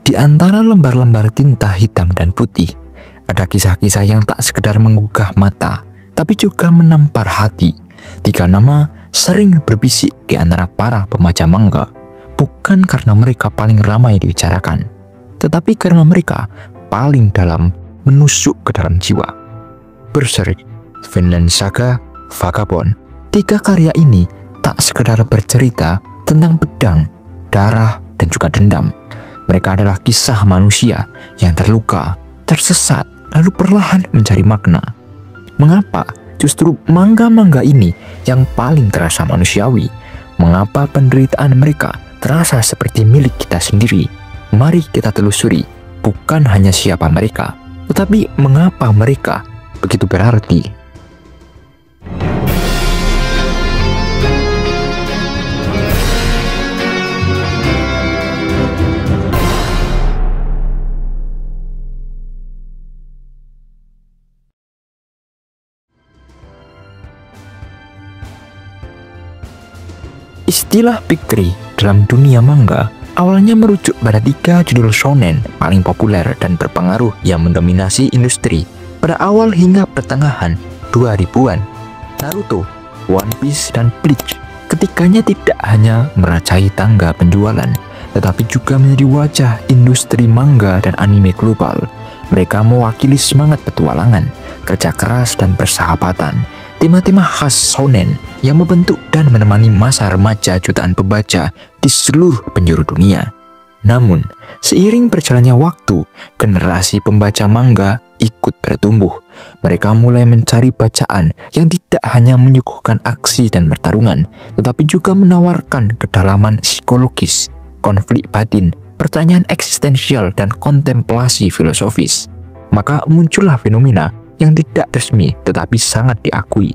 Di antara lembar-lembar tinta hitam dan putih, ada kisah-kisah yang tak sekedar menggugah mata, tapi juga menampar hati. 3 nama sering berbisik di antara para pembaca manga, bukan karena mereka paling ramai dibicarakan, tetapi karena mereka paling dalam menusuk ke dalam jiwa. Berserk, Vinland Saga, Vagabond. 3 karya ini tak sekedar bercerita tentang pedang, darah, dan juga dendam. Mereka adalah kisah manusia yang terluka, tersesat, lalu perlahan mencari makna. Mengapa justru manga-manga ini yang paling terasa manusiawi? Mengapa penderitaan mereka terasa seperti milik kita sendiri? Mari kita telusuri, bukan hanya siapa mereka, tetapi mengapa mereka begitu berarti. Istilah Big Three dalam dunia manga awalnya merujuk pada 3 judul shonen paling populer dan berpengaruh yang mendominasi industri pada awal hingga pertengahan 2000-an. Naruto, One Piece, dan Bleach ketikanya tidak hanya merajai tangga penjualan, tetapi juga menjadi wajah industri manga dan anime global. Mereka mewakili semangat petualangan, kerja keras, dan persahabatan. Tema-tema khas shonen yang membentuk dan menemani masa remaja jutaan pembaca di seluruh penjuru dunia. Namun, seiring berjalannya waktu, generasi pembaca manga ikut bertumbuh. Mereka mulai mencari bacaan yang tidak hanya menyuguhkan aksi dan pertarungan, tetapi juga menawarkan kedalaman psikologis, konflik batin, pertanyaan eksistensial, dan kontemplasi filosofis. Maka muncullah fenomena yang tidak resmi tetapi sangat diakui,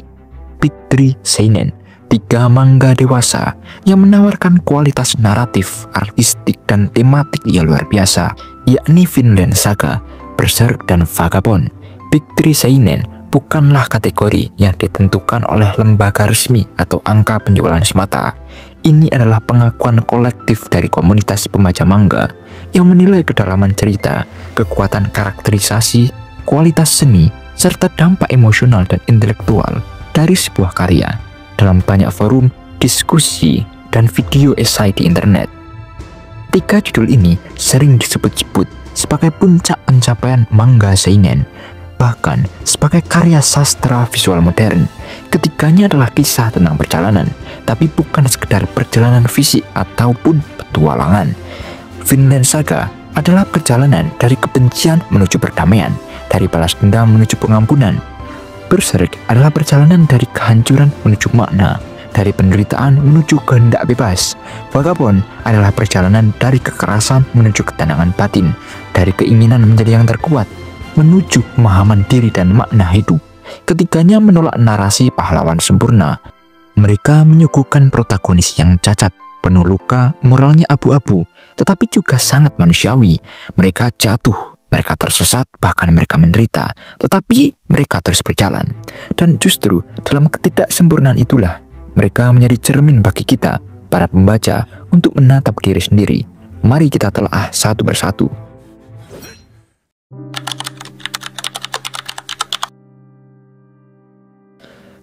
Big Three Seinen, 3 manga dewasa yang menawarkan kualitas naratif, artistik, dan tematik yang luar biasa, yakni Vinland Saga, Berserk, dan Vagabond. Big Three Seinen bukanlah kategori yang ditentukan oleh lembaga resmi atau angka penjualan semata. Ini adalah pengakuan kolektif dari komunitas pembaca manga yang menilai kedalaman cerita, kekuatan karakterisasi, kualitas seni, serta dampak emosional dan intelektual dari sebuah karya dalam banyak forum, diskusi, dan video esai di internet. 3 judul ini sering disebut-sebut sebagai puncak pencapaian manga seinen, bahkan sebagai karya sastra visual modern. Ketiganya adalah kisah tentang perjalanan, tapi bukan sekedar perjalanan fisik ataupun petualangan. Vinland Saga adalah perjalanan dari kebencian menuju perdamaian, dari balas dendam menuju pengampunan. Berserk adalah perjalanan dari kehancuran menuju makna, dari penderitaan menuju kehendak bebas. Vagabond adalah perjalanan dari kekerasan menuju ketenangan batin, dari keinginan menjadi yang terkuat menuju pemahaman diri dan makna hidup. Ketiganya menolak narasi pahlawan sempurna. Mereka menyuguhkan protagonis yang cacat, penuh luka, moralnya abu-abu, tetapi juga sangat manusiawi. Mereka jatuh, mereka tersesat, bahkan mereka menderita, tetapi mereka terus berjalan. Dan justru dalam ketidaksempurnaan itulah mereka menjadi cermin bagi kita, para pembaca, untuk menatap diri sendiri. Mari kita telah satu persatu.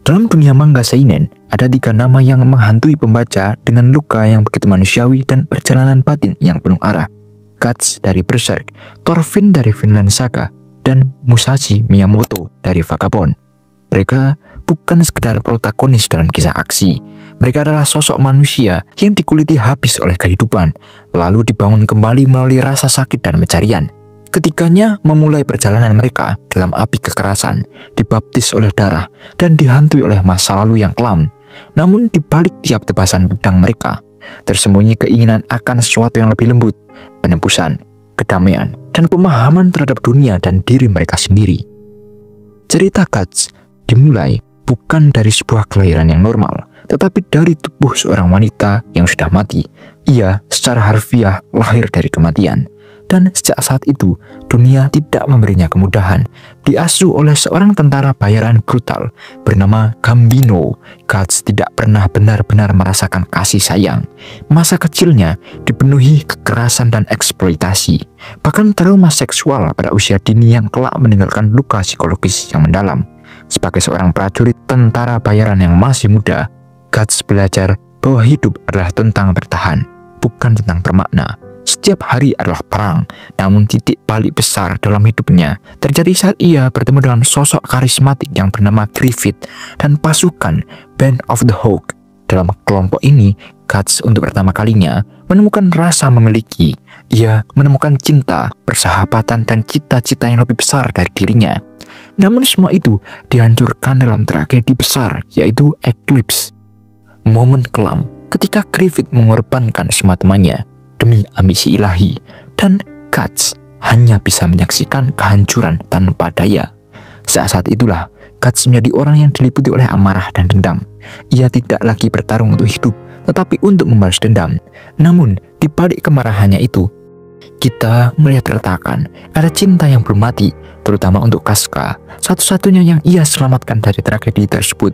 Dalam dunia manga seinen, ada 3 nama yang menghantui pembaca dengan luka yang begitu manusiawi dan perjalanan batin yang penuh arah. Guts dari Berserk, Thorfinn dari Vinland Saga, dan Musashi Miyamoto dari Vagabond. Mereka bukan sekedar protagonis dalam kisah aksi. Mereka adalah sosok manusia yang dikuliti habis oleh kehidupan, lalu dibangun kembali melalui rasa sakit dan pencarian. Ketiganya memulai perjalanan mereka dalam api kekerasan, dibaptis oleh darah, dan dihantui oleh masa lalu yang kelam. Namun di balik tiap tebasan pedang mereka, tersembunyi keinginan akan sesuatu yang lebih lembut, penebusan, kedamaian, dan pemahaman terhadap dunia dan diri mereka sendiri. Cerita Guts dimulai bukan dari sebuah kelahiran yang normal, tetapi dari tubuh seorang wanita yang sudah mati. Ia secara harfiah lahir dari kematian. Dan sejak saat itu, dunia tidak memberinya kemudahan. Diasuh oleh seorang tentara bayaran brutal bernama Gambino, Guts tidak pernah benar-benar merasakan kasih sayang. Masa kecilnya dipenuhi kekerasan dan eksploitasi, bahkan trauma seksual pada usia dini yang kelak meninggalkan luka psikologis yang mendalam. Sebagai seorang prajurit tentara bayaran yang masih muda, Guts belajar bahwa hidup adalah tentang bertahan, bukan tentang bermakna. Setiap hari adalah perang, namun titik balik besar dalam hidupnya terjadi saat ia bertemu dengan sosok karismatik yang bernama Griffith dan pasukan Band of the Hawk. Dalam kelompok ini, Guts untuk pertama kalinya menemukan rasa memiliki. Ia menemukan cinta, persahabatan, dan cita-cita yang lebih besar dari dirinya. Namun semua itu dihancurkan dalam tragedi besar, yaitu Eclipse. Momen kelam ketika Griffith mengorbankan semua temannya demi ambisi ilahi, dan Guts hanya bisa menyaksikan kehancuran tanpa daya. Saat itulah Guts menjadi orang yang diliputi oleh amarah dan dendam. Ia tidak lagi bertarung untuk hidup, tetapi untuk membalas dendam. Namun, di balik kemarahannya itu, kita melihat retakan ada cinta yang belum mati, terutama untuk Casca, satu-satunya yang ia selamatkan dari tragedi tersebut.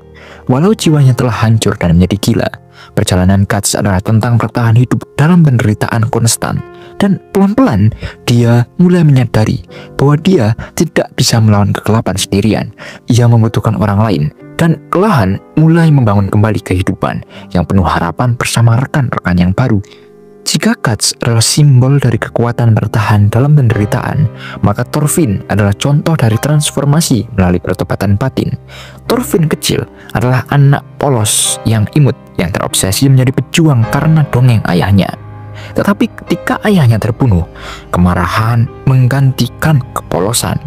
Walau jiwanya telah hancur dan menjadi gila, perjalanan Guts adalah tentang bertahan hidup dalam penderitaan konstan. Dan pelan-pelan dia mulai menyadari bahwa dia tidak bisa melawan kegelapan sendirian. Ia membutuhkan orang lain, dan perlahan mulai membangun kembali kehidupan yang penuh harapan bersama rekan-rekan yang baru. Jika Guts adalah simbol dari kekuatan bertahan dalam penderitaan, maka Thorfinn adalah contoh dari transformasi melalui pertobatan batin. Thorfinn kecil adalah anak polos yang imut, yang terobsesi menjadi pejuang karena dongeng ayahnya. Tetapi ketika ayahnya terbunuh, kemarahan menggantikan kepolosan.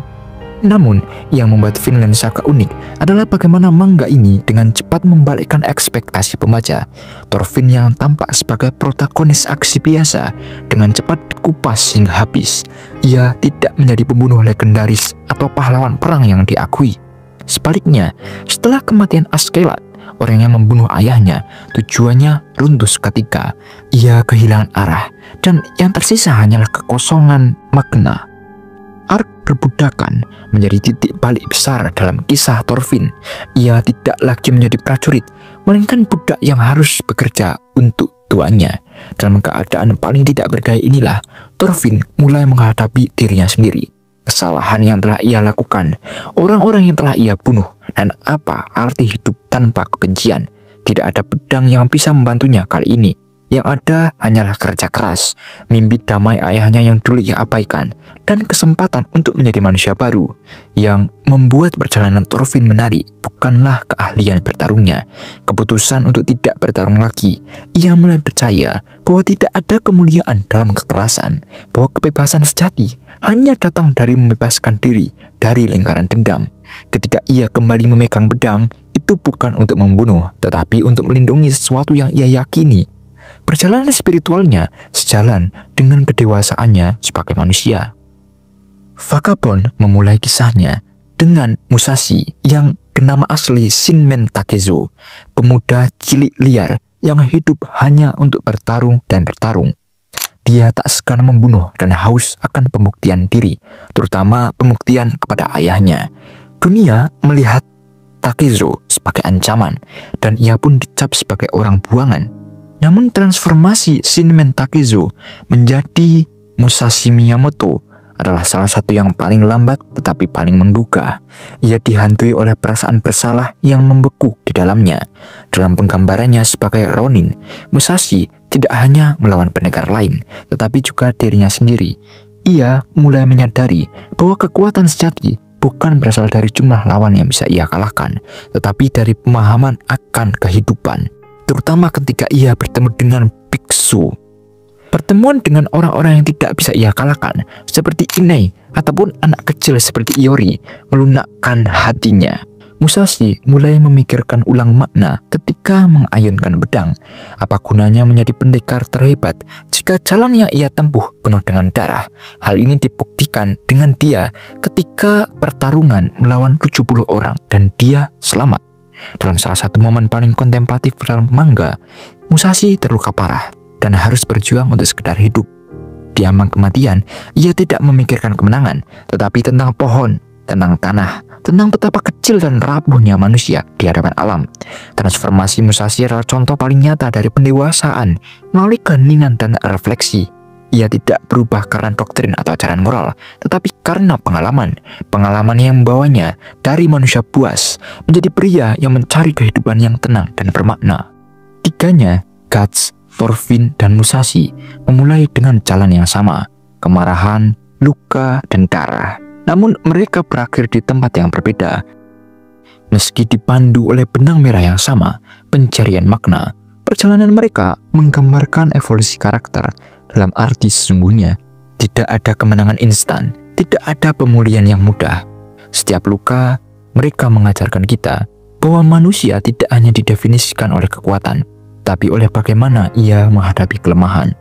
Namun, yang membuat Vinland Saga unik adalah bagaimana manga ini dengan cepat membalikkan ekspektasi pembaca. Thorfinn yang tampak sebagai protagonis aksi biasa dengan cepat dikupas hingga habis. Ia tidak menjadi pembunuh legendaris atau pahlawan perang yang diakui. Sebaliknya, setelah kematian Askeladd, orang yang membunuh ayahnya, tujuannya runtuh seketika. Ia kehilangan arah, dan yang tersisa hanyalah kekosongan makna. Ark perbudakan menjadi titik balik besar dalam kisah Thorfinn. Ia tidak lagi menjadi prajurit, melainkan budak yang harus bekerja untuk tuannya. Dalam keadaan paling tidak berdaya inilah, Thorfinn mulai menghadapi dirinya sendiri. Kesalahan yang telah ia lakukan, orang-orang yang telah ia bunuh, dan apa arti hidup tanpa kebencian. Tidak ada pedang yang bisa membantunya kali ini. Yang ada hanyalah kerja keras, mimpi damai ayahnya yang dulu ia abaikan, dan kesempatan untuk menjadi manusia baru. Yang membuat perjalanan Thorfinn menarik bukanlah keahlian bertarungnya, keputusan untuk tidak bertarung lagi. Ia mulai percaya bahwa tidak ada kemuliaan dalam kekerasan, bahwa kebebasan sejati hanya datang dari membebaskan diri dari lingkaran dendam. Ketika ia kembali memegang pedang, itu bukan untuk membunuh, tetapi untuk melindungi sesuatu yang ia yakini. Perjalanan spiritualnya sejalan dengan kedewasaannya sebagai manusia. Vagabond memulai kisahnya dengan Musashi yang bernama asli Shinmen Takezo, pemuda cilik liar yang hidup hanya untuk bertarung dan bertarung. Dia tak segan membunuh dan haus akan pembuktian diri, terutama pembuktian kepada ayahnya. Dunia melihat Takezo sebagai ancaman, dan ia pun dicap sebagai orang buangan. Namun transformasi Shinmen Takezo menjadi Musashi Miyamoto adalah salah satu yang paling lambat tetapi paling menggugah. Ia dihantui oleh perasaan bersalah yang membeku di dalamnya. Dalam penggambarannya sebagai Ronin, Musashi tidak hanya melawan pendekar lain, tetapi juga dirinya sendiri. Ia mulai menyadari bahwa kekuatan sejati bukan berasal dari jumlah lawan yang bisa ia kalahkan, tetapi dari pemahaman akan kehidupan. Terutama ketika ia bertemu dengan biksu. Pertemuan dengan orang-orang yang tidak bisa ia kalahkan, seperti Inei ataupun anak kecil seperti Iori, melunakkan hatinya. Musashi mulai memikirkan ulang makna ketika mengayunkan pedang. Apa gunanya menjadi pendekar terhebat jika jalan yang ia tempuh penuh dengan darah? Hal ini dibuktikan dengan dia ketika pertarungan melawan 70 orang dan dia selamat. Dalam salah satu momen paling kontemplatif dalam manga, Musashi terluka parah dan harus berjuang untuk sekedar hidup. di ambang kematian, ia tidak memikirkan kemenangan, tetapi tentang pohon, tentang tanah, tentang betapa kecil dan rapuhnya manusia di hadapan alam. Transformasi Musashi adalah contoh paling nyata dari pendewasaan melalui keheningan dan refleksi. Ia tidak berubah karena doktrin atau ajaran moral, tetapi karena pengalaman yang membawanya dari manusia buas menjadi pria yang mencari kehidupan yang tenang dan bermakna. Tiganya, Guts, Thorfinn, dan Musashi, memulai dengan jalan yang sama, kemarahan, luka, dan darah. Namun mereka berakhir di tempat yang berbeda. Meski dipandu oleh benang merah yang sama, pencarian makna, perjalanan mereka menggambarkan evolusi karakter. Dalam arti sesungguhnya, tidak ada kemenangan instan, tidak ada pemulihan yang mudah. Setiap luka, mereka mengajarkan kita bahwa manusia tidak hanya didefinisikan oleh kekuatan, tapi oleh bagaimana ia menghadapi kelemahan.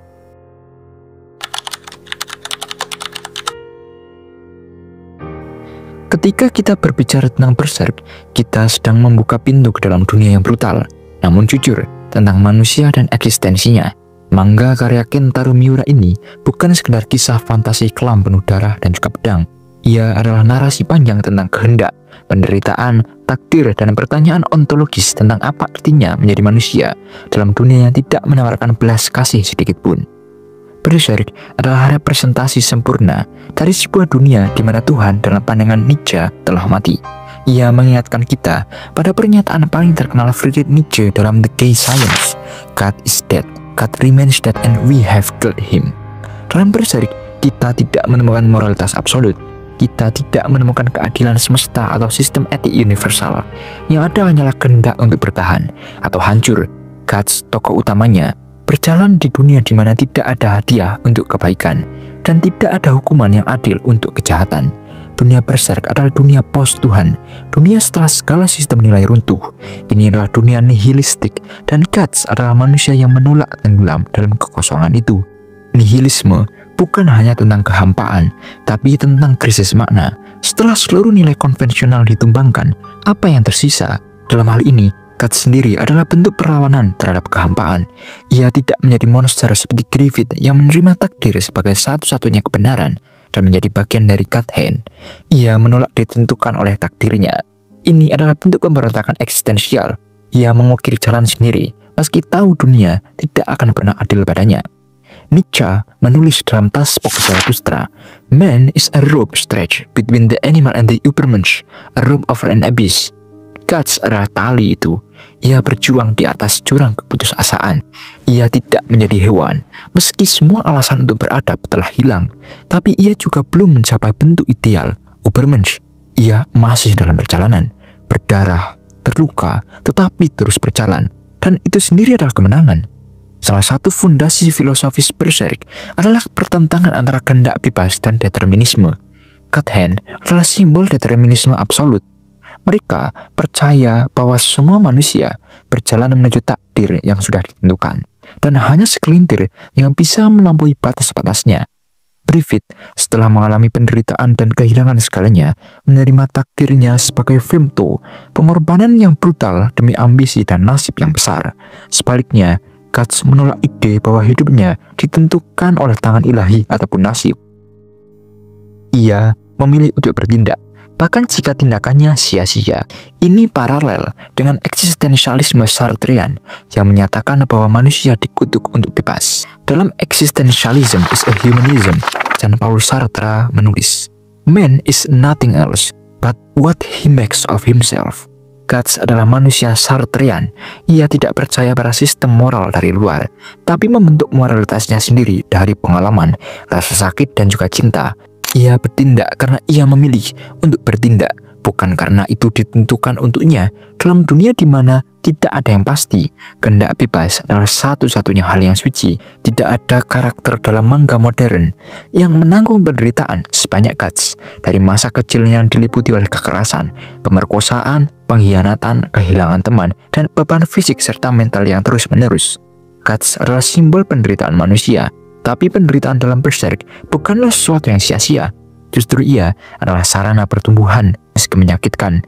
Ketika kita berbicara tentang Berserk, kita sedang membuka pintu ke dalam dunia yang brutal, namun jujur tentang manusia dan eksistensinya. Manga karya Kentaro Miura ini bukan sekedar kisah fantasi kelam penuh darah dan juga pedang. Ia adalah narasi panjang tentang kehendak, penderitaan, takdir, dan pertanyaan ontologis tentang apa artinya menjadi manusia dalam dunia yang tidak menawarkan belas kasih sedikit pun. Berserk adalah representasi sempurna dari sebuah dunia di mana Tuhan dalam pandangan Nietzsche telah mati. Ia mengingatkan kita pada pernyataan paling terkenal Friedrich Nietzsche dalam The Gay Science, God is dead, God remains dead, and we have killed him. Dalam Berserk, kita tidak menemukan moralitas absolut. Kita tidak menemukan keadilan semesta atau sistem etik universal. Yang ada hanyalah kehendak untuk bertahan atau hancur. Guts, tokoh utamanya, berjalan di dunia di mana tidak ada hadiah untuk kebaikan dan tidak ada hukuman yang adil untuk kejahatan. Dunia Berserk adalah dunia post-Tuhan, dunia setelah segala sistem nilai runtuh. Ini adalah dunia nihilistik, dan Guts adalah manusia yang menolak tenggelam dalam kekosongan itu. Nihilisme bukan hanya tentang kehampaan, tapi tentang krisis makna. Setelah seluruh nilai konvensional ditumbangkan, apa yang tersisa? Dalam hal ini, Guts sendiri adalah bentuk perlawanan terhadap kehampaan. Ia tidak menjadi monster seperti Griffith yang menerima takdir sebagai satu-satunya kebenaran dan menjadi bagian dari Godhand. Ia menolak ditentukan oleh takdirnya. Ini adalah bentuk pemberontakan eksistensial. Ia mengukir jalan sendiri, meski tahu dunia tidak akan pernah adil padanya. Nietzsche menulis dalam Tas Pok Zarathustra, "Man is a rope stretched between the animal and the Übermensch, a rope over an abyss." Guts adalah tali itu. Ia berjuang di atas jurang keputusasaan. Ia tidak menjadi hewan, meski semua alasan untuk beradab telah hilang. Tapi ia juga belum mencapai bentuk ideal Übermensch. Ia masih dalam perjalanan, berdarah, terluka, tetapi terus berjalan. Dan itu sendiri adalah kemenangan. Salah satu fondasi filosofis Berserk adalah pertentangan antara kehendak bebas dan determinisme. Godhand adalah simbol determinisme absolut. Mereka percaya bahwa semua manusia berjalan menuju takdir yang sudah ditentukan, dan hanya segelintir yang bisa melampaui batas-batasnya. Griffith, setelah mengalami penderitaan dan kehilangan segalanya, menerima takdirnya sebagai Vimto, pengorbanan yang brutal demi ambisi dan nasib yang besar. Sebaliknya, Guts menolak ide bahwa hidupnya ditentukan oleh tangan ilahi ataupun nasib. Ia memilih untuk bertindak, bahkan jika tindakannya sia-sia. Ini paralel dengan eksistensialisme Sartrean yang menyatakan bahwa manusia dikutuk untuk bebas. Dalam Existentialism is a Humanism, Jean-Paul Sartre menulis, "Man is nothing else but what he makes of himself." Guts adalah manusia Sartrean. Ia tidak percaya pada sistem moral dari luar, tapi membentuk moralitasnya sendiri dari pengalaman, rasa sakit, dan juga cinta. Ia bertindak karena ia memilih untuk bertindak, bukan karena itu ditentukan untuknya. Dalam dunia di mana tidak ada yang pasti, kehendak bebas adalah satu-satunya hal yang suci. Tidak ada karakter dalam manga modern yang menanggung penderitaan sebanyak Guts. Dari masa kecilnya yang diliputi oleh kekerasan, pemerkosaan, pengkhianatan, kehilangan teman, dan beban fisik serta mental yang terus-menerus. Guts adalah simbol penderitaan manusia. Tapi penderitaan dalam Berserk bukanlah sesuatu yang sia-sia. Justru ia adalah sarana pertumbuhan meski menyakitkan.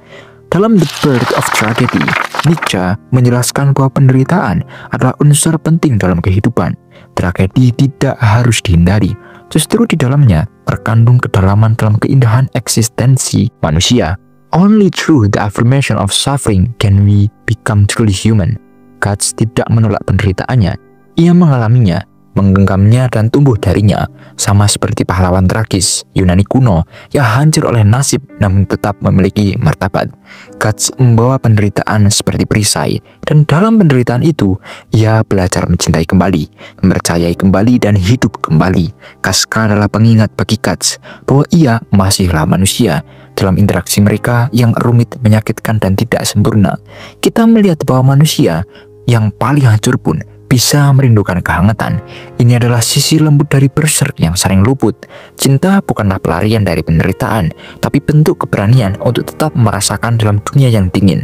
Dalam The Birth of Tragedy, Nietzsche menjelaskan bahwa penderitaan adalah unsur penting dalam kehidupan. Tragedi tidak harus dihindari, justru di dalamnya terkandung kedalaman dalam keindahan eksistensi manusia. Only through the affirmation of suffering can we become truly human. Guts tidak menolak penderitaannya, ia mengalaminya, menggenggamnya dan tumbuh darinya, sama seperti pahlawan tragis Yunani kuno yang hancur oleh nasib namun tetap memiliki martabat. Guts membawa penderitaan seperti perisai, dan dalam penderitaan itu ia belajar mencintai kembali, mempercayai kembali dan hidup kembali. Casca adalah pengingat bagi Guts bahwa ia masihlah manusia. Dalam interaksi mereka yang rumit, menyakitkan dan tidak sempurna, kita melihat bahwa manusia yang paling hancur pun bisa merindukan kehangatan. Ini adalah sisi lembut dari Berserk yang sering luput. Cinta bukanlah pelarian dari penderitaan, tapi bentuk keberanian untuk tetap merasakan dalam dunia yang dingin.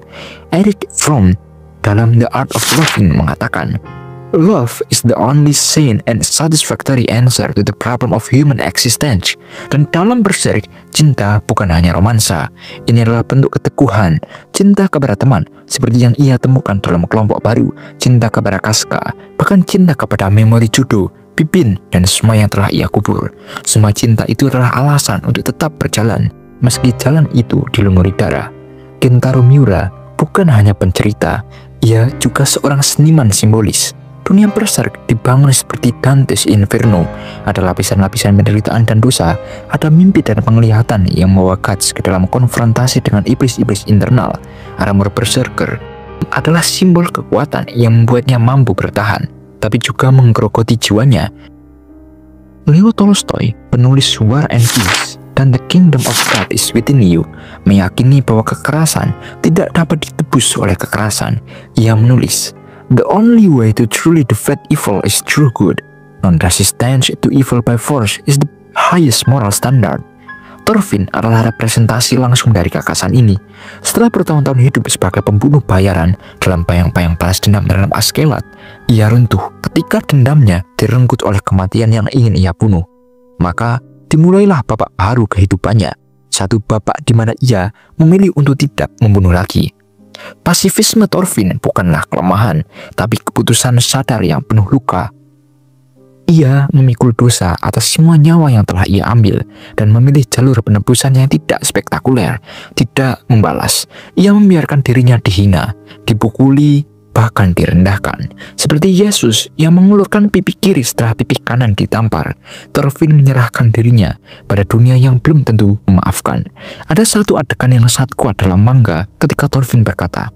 Erich Fromm dalam The Art of Loving mengatakan, "Love is the only sane and satisfactory answer to the problem of human existence." Dan dalam Berserk, cinta bukan hanya romansa. Ini adalah bentuk keteguhan, cinta kepada teman, seperti yang ia temukan dalam kelompok baru, cinta kepada Casca, bahkan cinta kepada memori Judo, Pippin, dan semua yang telah ia kubur. Semua cinta itu adalah alasan untuk tetap berjalan, meski jalan itu dilumuri darah. Kentaro Miura bukan hanya pencerita, ia juga seorang seniman simbolis. Dunia Berserk dibangun seperti Dante's Inferno. Ada lapisan-lapisan penderitaan dan dosa, ada mimpi dan penglihatan yang membawa Guts ke dalam konfrontasi dengan iblis-iblis internal. Armor Berserker adalah simbol kekuatan yang membuatnya mampu bertahan, tapi juga menggerogoti jiwanya. Leo Tolstoy, penulis War and Peace dan The Kingdom of God is Within You, meyakini bahwa kekerasan tidak dapat ditebus oleh kekerasan. Ia menulis, "The only way to truly defeat evil is through good. Non-resistance to evil by force is the highest moral standard." Thorfinn adalah representasi langsung dari gagasan ini. Setelah bertahun-tahun hidup sebagai pembunuh bayaran dalam bayang-bayang balas dendam dalam Askelat, ia runtuh ketika dendamnya direnggut oleh kematian yang ingin ia bunuh. Maka dimulailah babak baru kehidupannya, satu babak di mana ia memilih untuk tidak membunuh lagi. Pasifisme Thorfinn bukanlah kelemahan, tapi keputusan sadar yang penuh luka. Ia memikul dosa atas semua nyawa yang telah ia ambil dan memilih jalur penebusan yang tidak spektakuler, tidak membalas. Ia membiarkan dirinya dihina, dipukuli, bahkan direndahkan. Seperti Yesus yang mengulurkan pipi kiri setelah pipi kanan ditampar, Thorfinn menyerahkan dirinya pada dunia yang belum tentu memaafkan. Ada satu adegan yang sangat kuat dalam manga ketika Thorfinn berkata,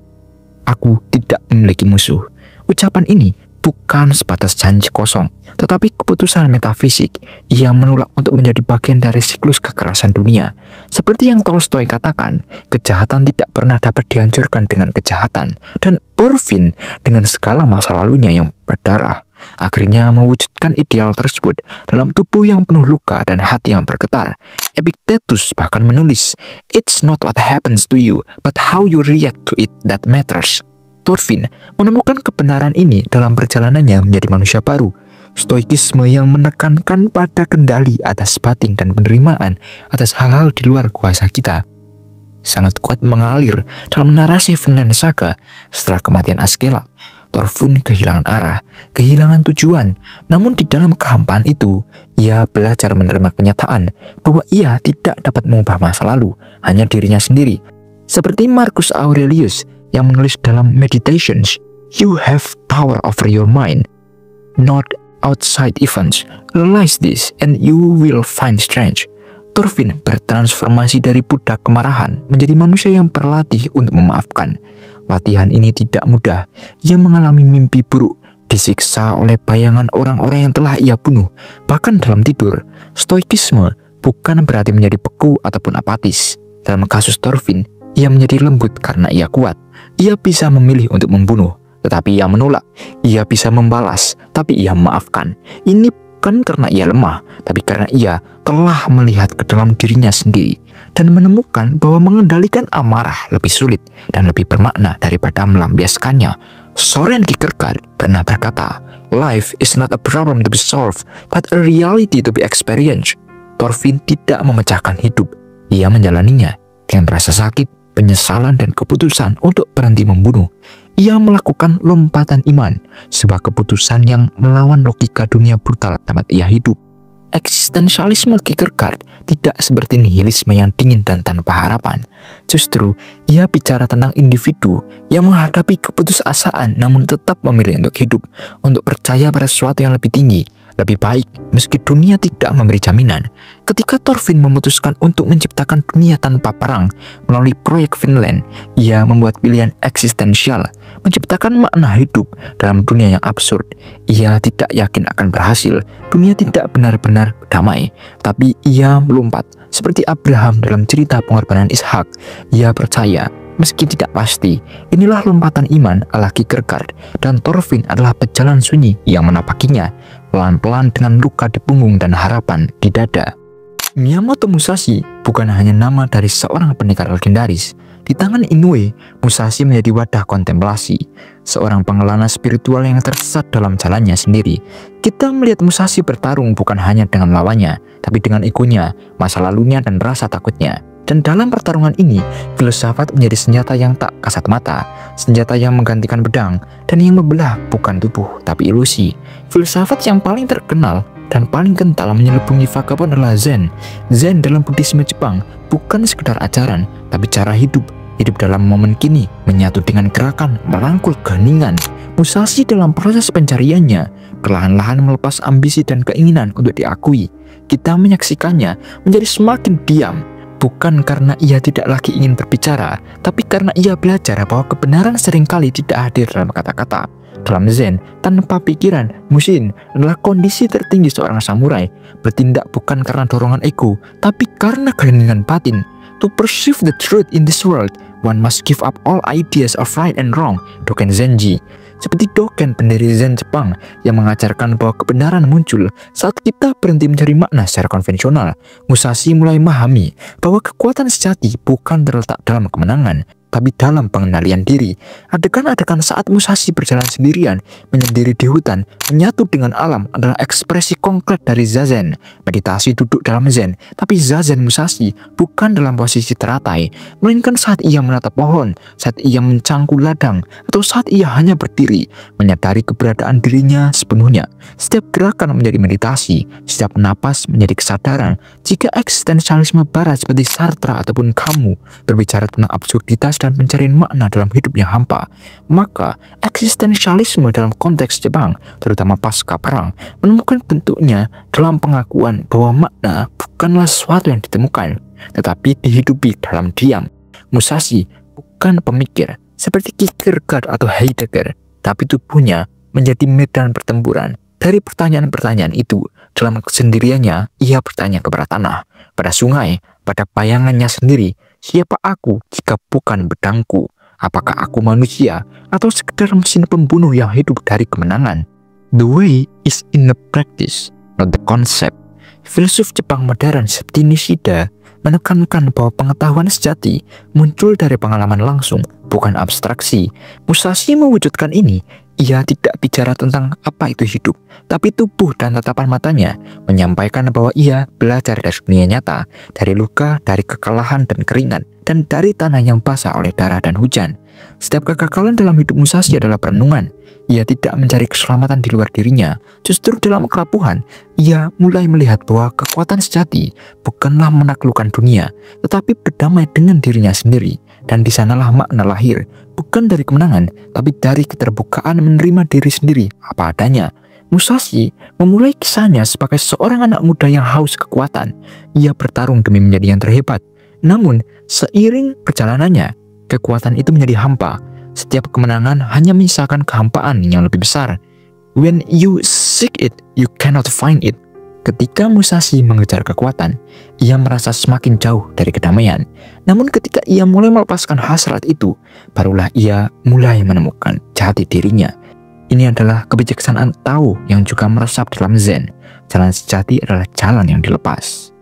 "Aku tidak memiliki musuh." Ucapan ini bukan sebatas janji kosong, tetapi keputusan metafisik yang menolak untuk menjadi bagian dari siklus kekerasan dunia. Seperti yang Tolstoy katakan, kejahatan tidak pernah dapat dihancurkan dengan kejahatan, dan Thorfinn dengan segala masa lalunya yang berdarah, akhirnya mewujudkan ideal tersebut dalam tubuh yang penuh luka dan hati yang bergetar. Epictetus bahkan menulis, "It's not what happens to you, but how you react to it that matters." Thorfinn menemukan kebenaran ini dalam perjalanannya menjadi manusia baru. Stoikisme yang menekankan pada kendali atas batin dan penerimaan atas hal-hal di luar kuasa kita sangat kuat mengalir dalam narasi Vinland Saga. Setelah kematian Askeladd, Thorfinn kehilangan arah, kehilangan tujuan. Namun di dalam kehampaan itu, ia belajar menerima kenyataan bahwa ia tidak dapat mengubah masa lalu, hanya dirinya sendiri. Seperti Marcus Aurelius yang menulis dalam Meditations, "You have power over your mind, not outside events. Realize this and you will find strength." Thorfinn bertransformasi dari budak kemarahan menjadi manusia yang berlatih untuk memaafkan. Latihan ini tidak mudah. Ia mengalami mimpi buruk, disiksa oleh bayangan orang-orang yang telah ia bunuh, bahkan dalam tidur. Stoikisme bukan berarti menjadi beku ataupun apatis. Dalam kasus Thorfinn, ia menjadi lembut karena ia kuat. Ia bisa memilih untuk membunuh, tetapi ia menolak. Ia bisa membalas, tapi ia memaafkan. Ini bukan karena ia lemah, tapi karena ia telah melihat ke dalam dirinya sendiri dan menemukan bahwa mengendalikan amarah lebih sulit dan lebih bermakna daripada melampiaskannya. Soren Kierkegaard pernah berkata, "Life is not a problem to be solved, but a reality to be experienced." Thorfinn tidak memecahkan hidup, ia menjalaninya dengan rasa sakit, penyesalan dan keputusan untuk berhenti membunuh. Ia melakukan lompatan iman, sebuah keputusan yang melawan logika dunia brutal tempat ia hidup. Eksistensialisme Kierkegaard tidak seperti nihilisme yang dingin dan tanpa harapan. Justru, ia bicara tentang individu yang menghadapi keputusasaan namun tetap memilih untuk hidup, untuk percaya pada sesuatu yang lebih tinggi, lebih baik, meski dunia tidak memberi jaminan. Ketika Thorfinn memutuskan untuk menciptakan dunia tanpa perang melalui proyek Vinland, ia membuat pilihan eksistensial, menciptakan makna hidup dalam dunia yang absurd. Ia tidak yakin akan berhasil, dunia tidak benar-benar damai, tapi ia melompat seperti Abraham dalam cerita pengorbanan Ishak. Ia percaya, meski tidak pasti. Inilah lompatan iman ala Kierkegaard, dan Thorfinn adalah pejalan sunyi yang menapakinya, pelan-pelan dengan luka di punggung dan harapan di dada. Miyamoto Musashi bukan hanya nama dari seorang pendekar legendaris. Di tangan Inoue, Musashi menjadi wadah kontemplasi, seorang pengelana spiritual yang tersesat dalam jalannya sendiri. Kita melihat Musashi bertarung bukan hanya dengan lawannya, tapi dengan egonya, masa lalunya, dan rasa takutnya. Dan dalam pertarungan ini, filsafat menjadi senjata yang tak kasat mata, senjata yang menggantikan pedang, dan yang membelah bukan tubuh, tapi ilusi. Filsafat yang paling terkenal dan paling kental menyelubungi vagabond adalah Zen. Zen dalam Buddhisme Jepang bukan sekedar ajaran, tapi cara hidup. Hidup dalam momen kini, menyatu dengan gerakan merangkul keheningan. Musashi dalam proses pencariannya, perlahan-lahan melepas ambisi dan keinginan untuk diakui. Kita menyaksikannya menjadi semakin diam, bukan karena ia tidak lagi ingin berbicara, tapi karena ia belajar bahwa kebenaran seringkali tidak hadir dalam kata-kata. Dalam Zen, tanpa pikiran, mushin adalah kondisi tertinggi seorang samurai. Bertindak bukan karena dorongan ego, tapi karena keheningan batin. To perceive the truth in this world, one must give up all ideas of right and wrong. Dogen Zenji. Seperti Dogen, pendiri Zen Jepang, yang mengajarkan bahwa kebenaran muncul saat kita berhenti mencari makna secara konvensional. Musashi mulai memahami bahwa kekuatan sejati bukan terletak dalam kemenangan, tapi dalam pengendalian diri. Adegan-adegan saat Musashi berjalan sendirian, menyendiri di hutan, menyatu dengan alam adalah ekspresi konkret dari Zazen. Meditasi duduk dalam Zen, tapi Zazen Musashi bukan dalam posisi teratai, melainkan saat ia menatap pohon, saat ia mencangkul ladang, atau saat ia hanya berdiri, menyadari keberadaan dirinya sepenuhnya. Setiap gerakan menjadi meditasi, setiap napas menjadi kesadaran. Jika eksistensialisme barat seperti Sartre ataupun Camus berbicara tentang absurditas dan pencarian makna dalam hidup yang hampa, maka eksistensialisme dalam konteks Jepang, terutama pasca perang, menemukan bentuknya dalam pengakuan bahwa makna bukanlah sesuatu yang ditemukan, tetapi dihidupi dalam diam. Musashi bukan pemikir seperti Kierkegaard atau Heidegger, tapi tubuhnya menjadi medan pertempuran. Dari pertanyaan-pertanyaan itu, dalam kesendiriannya, ia bertanya kepada tanah, pada sungai, pada bayangannya sendiri, siapa aku jika bukan pedangku? Apakah aku manusia atau sekedar mesin pembunuh yang hidup dari kemenangan? The way is in the practice, not the concept. Filsuf Jepang modern seperti Nishida menekankan bahwa pengetahuan sejati muncul dari pengalaman langsung, bukan abstraksi. Musashi mewujudkan ini. Ia tidak bicara tentang apa itu hidup, tapi tubuh dan tatapan matanya menyampaikan bahwa ia belajar dari dunia nyata, dari luka, dari kekalahan dan keringat, dan dari tanah yang basah oleh darah dan hujan. Setiap kegagalan dalam hidup Musashi adalah perenungan. Ia tidak mencari keselamatan di luar dirinya. Justru dalam kerapuhan, ia mulai melihat bahwa kekuatan sejati bukanlah menaklukkan dunia, tetapi berdamai dengan dirinya sendiri. Dan di sanalah makna lahir, bukan dari kemenangan, tapi dari keterbukaan menerima diri sendiri apa adanya. Musashi memulai kisahnya sebagai seorang anak muda yang haus kekuatan. Ia bertarung demi menjadi yang terhebat. Namun, seiring perjalanannya, kekuatan itu menjadi hampa. Setiap kemenangan hanya menyisakan kehampaan yang lebih besar. When you seek it, you cannot find it. Ketika Musashi mengejar kekuatan, ia merasa semakin jauh dari kedamaian. Namun ketika ia mulai melepaskan hasrat itu, barulah ia mulai menemukan jati dirinya. Ini adalah kebijaksanaan Tao yang juga meresap dalam Zen. Jalan sejati adalah jalan yang dilepas.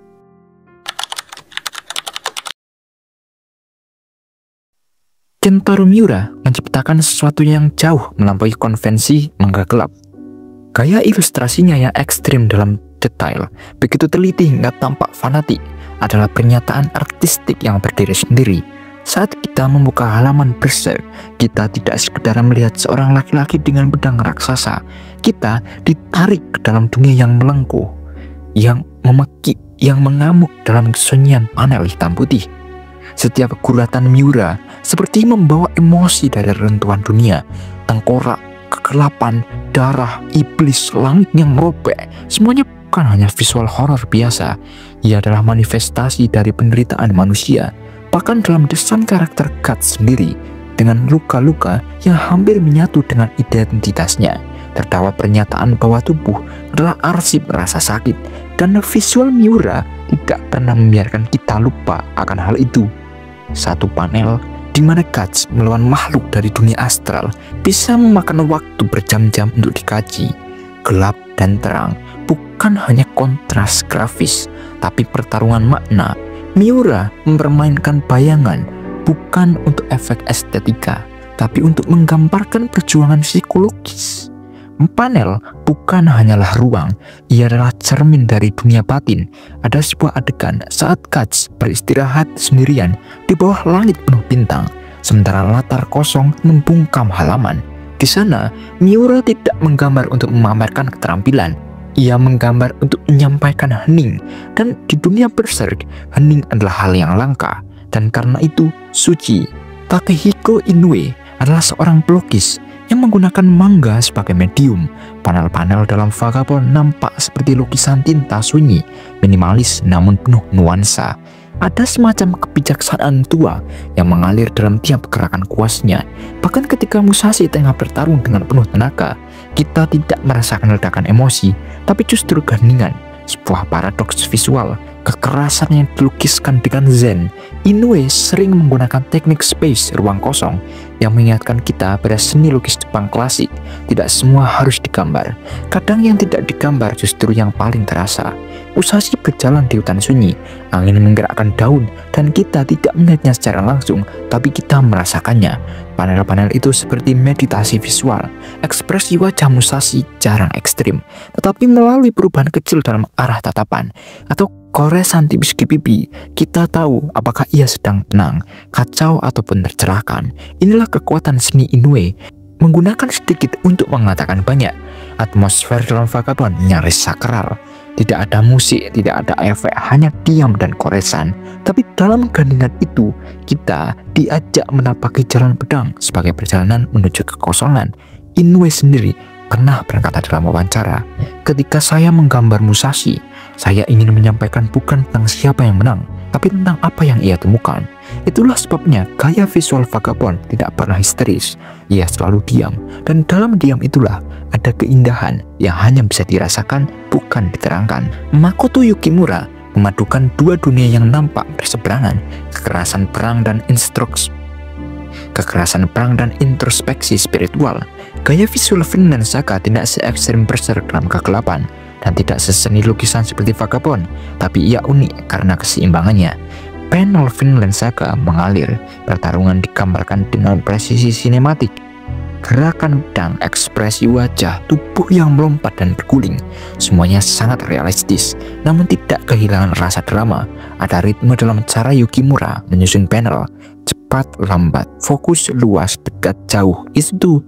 Kentaro Miura menciptakan sesuatu yang jauh melampaui konvensi manga gelap. Gaya ilustrasinya yang ekstrim dalam detail, begitu teliti hingga tampak fanatik, adalah pernyataan artistik yang berdiri sendiri. Saat kita membuka halaman Berserk, kita tidak sekedar melihat seorang laki-laki dengan pedang raksasa. Kita ditarik ke dalam dunia yang melengkuh, yang memekik, yang mengamuk dalam kesunyian panel hitam putih. Setiap guratan Miura seperti membawa emosi dari rentuhan dunia, tengkorak, kegelapan, darah, iblis, langit yang merobek. Semuanya bukan hanya visual horor biasa, ia adalah manifestasi dari penderitaan manusia. Bahkan dalam desain karakter Guts sendiri, dengan luka-luka yang hampir menyatu dengan identitasnya, terdapat pernyataan bahwa tubuh adalah arsip rasa sakit, dan visual Miura tidak pernah membiarkan kita lupa akan hal itu. Satu panel di mana Guts melawan makhluk dari dunia astral bisa memakan waktu berjam-jam untuk dikaji. Gelap dan terang bukan hanya kontras grafis, tapi pertarungan makna. Miura mempermainkan bayangan bukan untuk efek estetika, tapi untuk menggambarkan perjuangan psikologis. Panel bukan hanyalah ruang, ia adalah cermin dari dunia batin. Ada sebuah adegan saat Guts beristirahat sendirian di bawah langit penuh bintang, sementara latar kosong membungkam halaman. Di sana, Miura tidak menggambar untuk memamerkan keterampilan, ia menggambar untuk menyampaikan hening, dan di dunia Berserk, hening adalah hal yang langka, dan karena itu suci. Takehiko Inoue adalah seorang pelukis yang menggunakan manga sebagai medium. Panel-panel dalam Vagabond nampak seperti lukisan tinta sunyi, minimalis namun penuh nuansa. Ada semacam kebijaksanaan tua yang mengalir dalam tiap gerakan kuasnya. Bahkan ketika Musashi tengah bertarung dengan penuh tenaga, kita tidak merasakan ledakan emosi, tapi justru keheningan. Sebuah paradoks visual, kekerasan yang dilukiskan dengan zen. Inoue sering menggunakan teknik space, ruang kosong, yang mengingatkan kita pada seni lukis Jepang klasik. Tidak semua harus digambar, kadang yang tidak digambar justru yang paling terasa. Musashi berjalan di hutan sunyi, angin menggerakkan daun, dan kita tidak melihatnya secara langsung, tapi kita merasakannya. Panel-panel itu seperti meditasi visual. Ekspresi wajah Musashi jarang ekstrim, tetapi melalui perubahan kecil dalam arah tatapan atau koresan tipis di pipi, kita tahu apakah ia sedang tenang, kacau, ataupun tercerahkan. Inilah kekuatan seni Inoue, menggunakan sedikit untuk mengatakan banyak. Atmosfer dalam Vagabond nyaris sakral. Tidak ada musik, tidak ada efek, hanya diam dan koresan. Tapi dalam keheningan itu, kita diajak menapaki jalan pedang sebagai perjalanan menuju kekosongan. Inoue sendiri pernah berkata dalam wawancara, "Ketika saya menggambar Musashi, saya ingin menyampaikan bukan tentang siapa yang menang, tapi tentang apa yang ia temukan." Itulah sebabnya gaya visual Vagabond tidak pernah histeris. Ia selalu diam, dan dalam diam itulah ada keindahan yang hanya bisa dirasakan, bukan diterangkan. Makoto Yukimura memadukan dua dunia yang nampak berseberangan, kekerasan perang dan introspeksi spiritual. Gaya visual Vinland Saga tidak se-ekstrem Berserk dalam kegelapan, dan tidak seseni lukisan seperti Vagabond, tapi ia unik karena keseimbangannya. Panel Vinland Saga mengalir, pertarungan digambarkan dengan presisi sinematik. Gerakan pedang, ekspresi wajah, tubuh yang melompat dan berguling, semuanya sangat realistis, namun tidak kehilangan rasa drama. Ada ritme dalam cara Yukimura menyusun panel, cepat, lambat, fokus, luas, dekat, jauh. Itu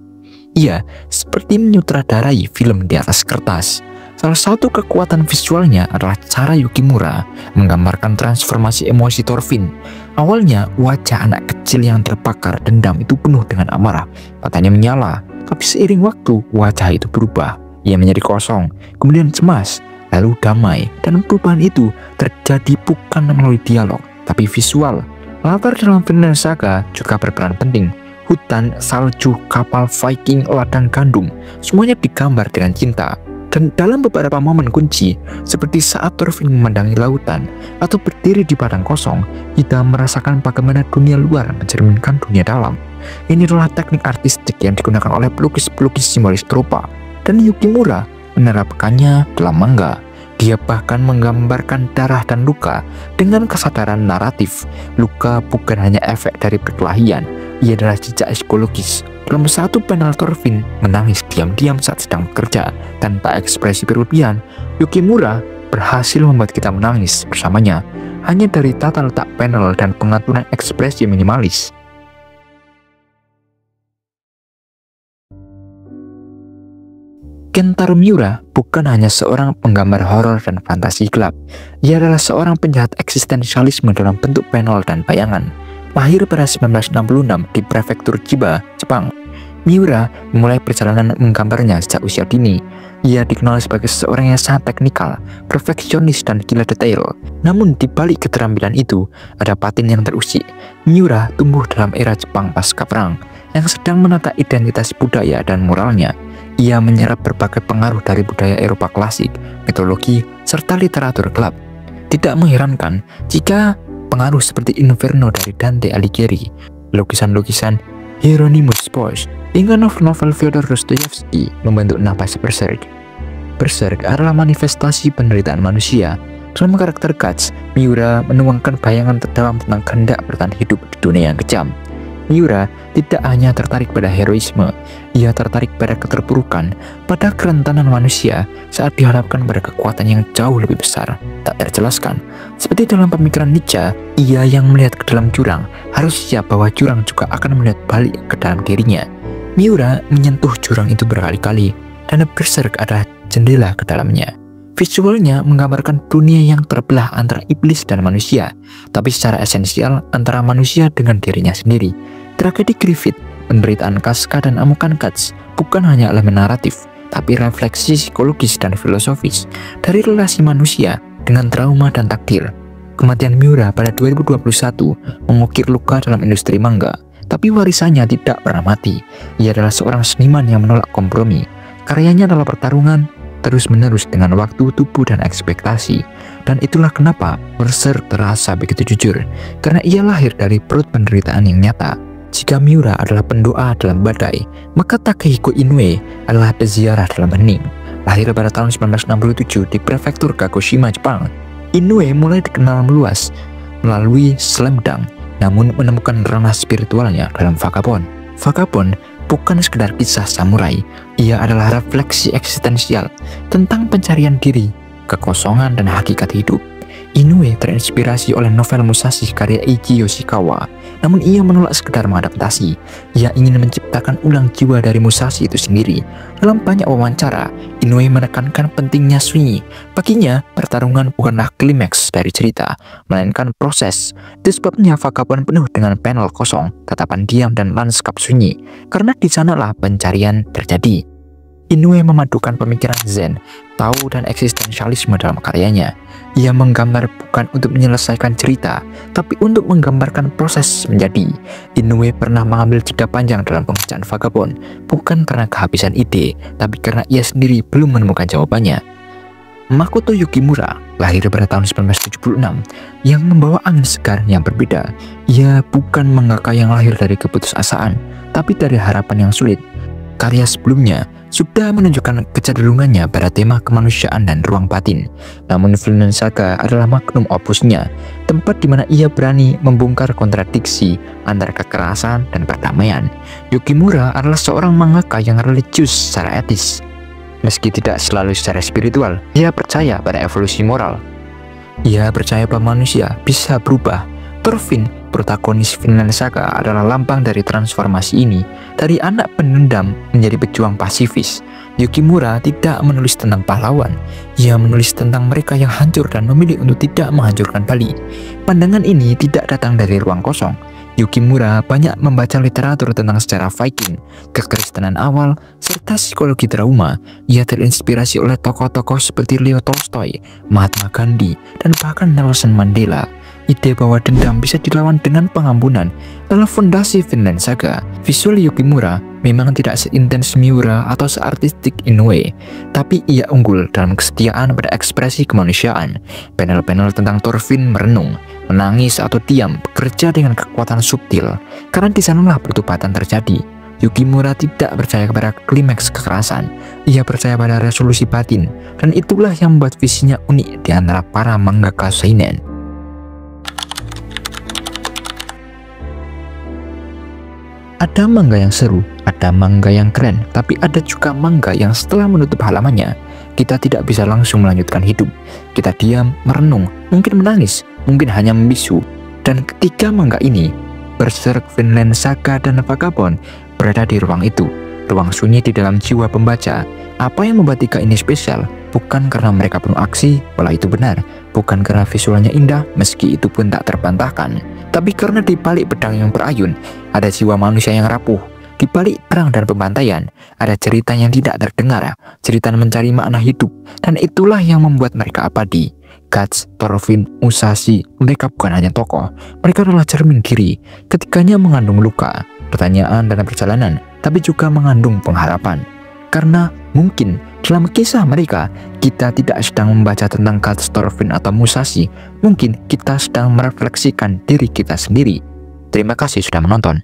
ia seperti menyutradarai film di atas kertas. Salah satu kekuatan visualnya adalah cara Yukimura menggambarkan transformasi emosi Thorfinn. Awalnya, wajah anak kecil yang terbakar dendam itu penuh dengan amarah. Matanya menyala, tapi seiring waktu, wajah itu berubah. Ia menjadi kosong, kemudian cemas, lalu damai. Dan perubahan itu terjadi bukan melalui dialog, tapi visual. Latar dalam Vinland Saga juga berperan penting. Hutan, salju, kapal Viking, ladang gandum, semuanya digambar dengan cinta. Dan dalam beberapa momen kunci, seperti saat Thorfinn memandangi lautan atau berdiri di padang kosong, kita merasakan bagaimana dunia luar mencerminkan dunia dalam. Ini adalah teknik artistik yang digunakan oleh pelukis-pelukis simbolis Tropa, dan Yukimura menerapkannya dalam manga. Dia bahkan menggambarkan darah dan luka dengan kesadaran naratif. Luka bukan hanya efek dari perkelahian, ia adalah jejak psikologis. Dalam satu panel, Thorfinn menangis diam-diam saat sedang bekerja tanpa ekspresi berlebihan. Yukimura berhasil membuat kita menangis bersamanya hanya dari tata letak panel dan pengaturan ekspresi minimalis. Kentaro Miura bukan hanya seorang penggambar horor dan fantasi gelap. Ia adalah seorang penjahat eksistensialisme dalam bentuk panel dan bayangan. Lahir pada 1966 di prefektur Chiba, Jepang, Miura memulai perjalanan menggambarnya sejak usia dini. Ia dikenal sebagai seorang yang sangat teknikal, perfeksionis, dan gila detail. Namun di balik keterampilan itu, ada batin yang terusik. Miura tumbuh dalam era Jepang pasca perang, yang sedang menata identitas budaya dan moralnya. Ia menyerap berbagai pengaruh dari budaya Eropa klasik, mitologi, serta literatur gelap. Tidak mengherankan jika pengaruh seperti Inferno dari Dante Alighieri, lukisan-lukisan Hieronymus Bosch, hingga novel-novel Fyodor Dostoyevsky membentuk napas Berserk. Berserk adalah manifestasi penderitaan manusia. Dalam karakter Guts, Miura menuangkan bayangan terdalam tentang kehendak bertahan hidup di dunia yang kejam. Miura tidak hanya tertarik pada heroisme, ia tertarik pada keterpurukan, pada kerentanan manusia saat dihadapkan pada kekuatan yang jauh lebih besar, tak terjelaskan. Seperti dalam pemikiran Nietzsche, ia yang melihat ke dalam jurang harus siap bahwa jurang juga akan melihat balik ke dalam dirinya. Miura menyentuh jurang itu berkali-kali, dan Berserk adalah jendela ke dalamnya. Visualnya menggambarkan dunia yang terbelah antara iblis dan manusia, tapi secara esensial antara manusia dengan dirinya sendiri. Tragedi Griffith, penderitaan Kafka, dan amukan Guts bukan hanya elemen naratif, tapi refleksi psikologis dan filosofis dari relasi manusia dengan trauma dan takdir. Kematian Miura pada 2021 mengukir luka dalam industri manga, tapi warisannya tidak pernah mati. Ia adalah seorang seniman yang menolak kompromi. Karyanya adalah pertarungan terus-menerus dengan waktu, tubuh, dan ekspektasi. Dan itulah kenapa Berserk terasa begitu jujur, karena ia lahir dari perut penderitaan yang nyata. Jika Miura adalah pendoa dalam badai, maka Takehiko Inoue adalah peziarah dalam hening. Lahir pada tahun 1967 di prefektur Kagoshima, Jepang, Inoue mulai dikenal meluas melalui Slam Dunk, namun menemukan ranah spiritualnya dalam Vagabond. Vagabond bukan sekedar kisah samurai, ia adalah refleksi eksistensial tentang pencarian diri, kekosongan, dan hakikat hidup. Inoue terinspirasi oleh novel Musashi karya Eiji Yoshikawa, namun ia menolak sekedar mengadaptasi. Ia ingin menciptakan ulang jiwa dari Musashi itu sendiri. Dalam banyak wawancara, Inoue menekankan pentingnya sunyi. Baginya, pertarungan bukanlah klimaks dari cerita, melainkan proses. Itu sebabnya Vagabond penuh dengan panel kosong, tatapan diam, dan lanskap sunyi, karena di sanalah pencarian terjadi. Inoue memadukan pemikiran Zen, Tao, dan eksistensialisme dalam karyanya. Ia menggambar bukan untuk menyelesaikan cerita, tapi untuk menggambarkan proses menjadi. Inoue pernah mengambil jeda panjang dalam pembacaan Vagabond, bukan karena kehabisan ide, tapi karena ia sendiri belum menemukan jawabannya. Makoto Yukimura lahir pada tahun 1976, yang membawa angin segar yang berbeda. Ia bukan mangaka yang lahir dari keputusasaan, tapi dari harapan yang sulit. Karya sebelumnya sudah menunjukkan kecenderungannya pada tema kemanusiaan dan ruang batin. Namun Vinland Saga adalah magnum opusnya, tempat di mana ia berani membongkar kontradiksi antara kekerasan dan perdamaian. Yukimura adalah seorang mangaka yang religius secara etis. Meski tidak selalu secara spiritual, ia percaya pada evolusi moral. Ia percaya bahwa manusia bisa berubah. Thorfinn, protagonis Vinland Saga, adalah lambang dari transformasi ini, dari anak pendendam menjadi pejuang pasifis. Yukimura tidak menulis tentang pahlawan, ia menulis tentang mereka yang hancur dan memilih untuk tidak menghancurkan Bali. Pandangan ini tidak datang dari ruang kosong. Yukimura banyak membaca literatur tentang sejarah Viking, kekristenan awal, serta psikologi trauma. Ia terinspirasi oleh tokoh-tokoh seperti Leo Tolstoy, Mahatma Gandhi, dan bahkan Nelson Mandela. Ide bahwa dendam bisa dilawan dengan pengampunan adalah fondasi Vinland Saga. Visual Yukimura memang tidak seintens Miura atau seartistik Inoue, tapi ia unggul dalam kesetiaan pada ekspresi kemanusiaan. Panel-panel tentang Thorfinn merenung, menangis, atau diam bekerja dengan kekuatan subtil, karena di sanalah pertobatan terjadi. Yukimura tidak percaya kepada klimaks kekerasan, ia percaya pada resolusi batin, dan itulah yang membuat visinya unik di antara para mangaka seinen. Ada manga yang seru, ada manga yang keren, tapi ada juga manga yang setelah menutup halamannya, kita tidak bisa langsung melanjutkan hidup. Kita diam, merenung, mungkin menangis, mungkin hanya membisu. Dan ketiga manga ini, Berserk, Vinland Saga, dan Vagabond, berada di ruang itu, ruang sunyi di dalam jiwa pembaca. Apa yang membuat tiga ini spesial? Bukan karena mereka penuh aksi, walau itu benar. Bukan karena visualnya indah, meski itu pun tak terbantahkan. Tapi karena di balik pedang yang berayun, ada jiwa manusia yang rapuh. Di balik perang dan pembantaian, ada cerita yang tidak terdengar, cerita mencari makna hidup, dan itulah yang membuat mereka abadi. Guts, Thorfinn, Musashi, mereka bukan hanya tokoh, mereka adalah cermin diri. Ketiganya mengandung luka, pertanyaan, dan perjalanan, tapi juga mengandung pengharapan. Karena mungkin dalam kisah mereka, kita tidak sedang membaca tentang Guts, Thorfinn, atau Musashi. Mungkin kita sedang merefleksikan diri kita sendiri. Terima kasih sudah menonton.